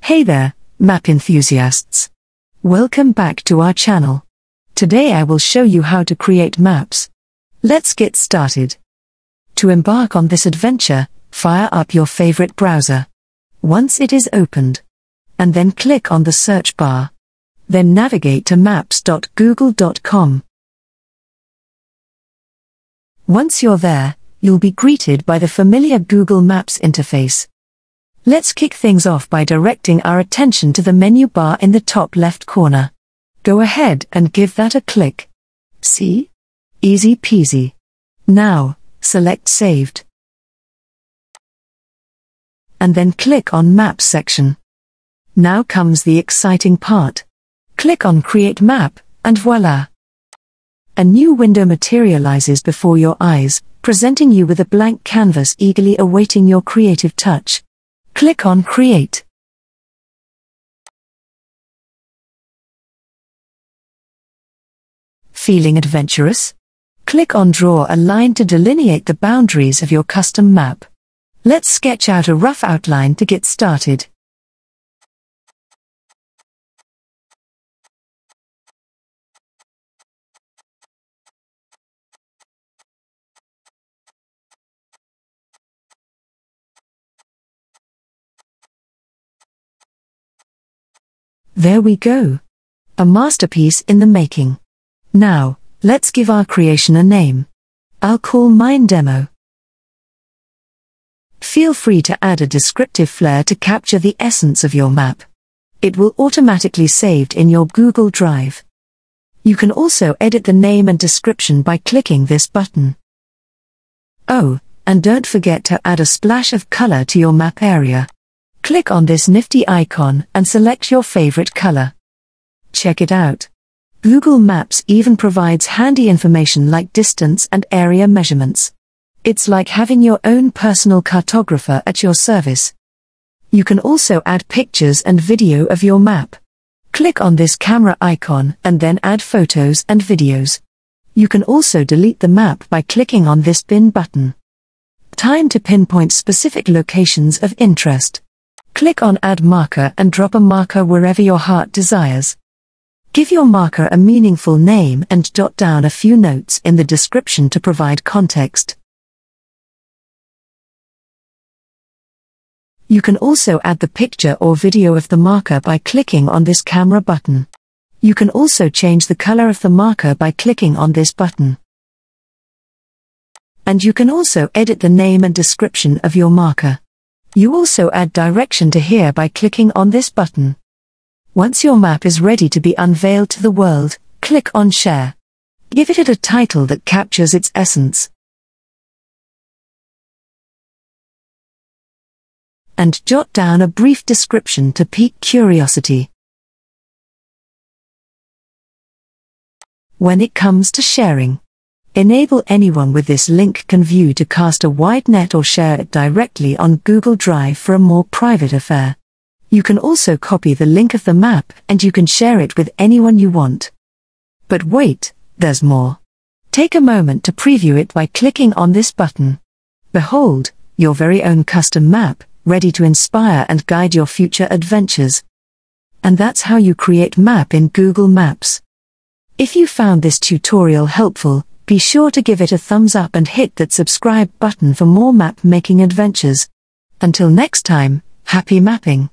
Hey there, map enthusiasts. Welcome back to our channel. Today I will show you how to create maps. Let's get started. To embark on this adventure, fire up your favorite browser. Once it is opened, and then click on the search bar. Then navigate to maps.google.com. Once you're there, you'll be greeted by the familiar Google Maps interface. Let's kick things off by directing our attention to the menu bar in the top left corner. Go ahead and give that a click. See? Easy peasy. Now, select Saved. And then click on Maps section. Now comes the exciting part. Click on Create Map, and voila! A new window materializes before your eyes, presenting you with a blank canvas eagerly awaiting your creative touch. Click on Create. Feeling adventurous? Click on Draw a line to delineate the boundaries of your custom map. Let's sketch out a rough outline to get started. There we go. A masterpiece in the making. Now, let's give our creation a name. I'll call mine Demo. Feel free to add a descriptive flair to capture the essence of your map. It will automatically saved in your Google Drive. You can also edit the name and description by clicking this button. Oh, and don't forget to add a splash of color to your map area. Click on this nifty icon and select your favorite color. Check it out. Google Maps even provides handy information like distance and area measurements. It's like having your own personal cartographer at your service. You can also add pictures and video of your map. Click on this camera icon and then add photos and videos. You can also delete the map by clicking on this pin button. Time to pinpoint specific locations of interest. Click on Add Marker and drop a marker wherever your heart desires. Give your marker a meaningful name and jot down a few notes in the description to provide context. You can also add the picture or video of the marker by clicking on this camera button. You can also change the color of the marker by clicking on this button. And you can also edit the name and description of your marker. You also add direction to here by clicking on this button. Once your map is ready to be unveiled to the world, click on Share. Give it a title that captures its essence. And jot down a brief description to pique curiosity. When it comes to sharing, enable anyone with this link can view to cast a wide net or share it directly on Google Drive for a more private affair. You can also copy the link of the map and you can share it with anyone you want. But wait, there's more. Take a moment to preview it by clicking on this button. Behold, your very own custom map, ready to inspire and guide your future adventures. And that's how you create map in Google Maps. If you found this tutorial helpful, be sure to give it a thumbs up and hit that subscribe button for more map making adventures. Until next time, happy mapping!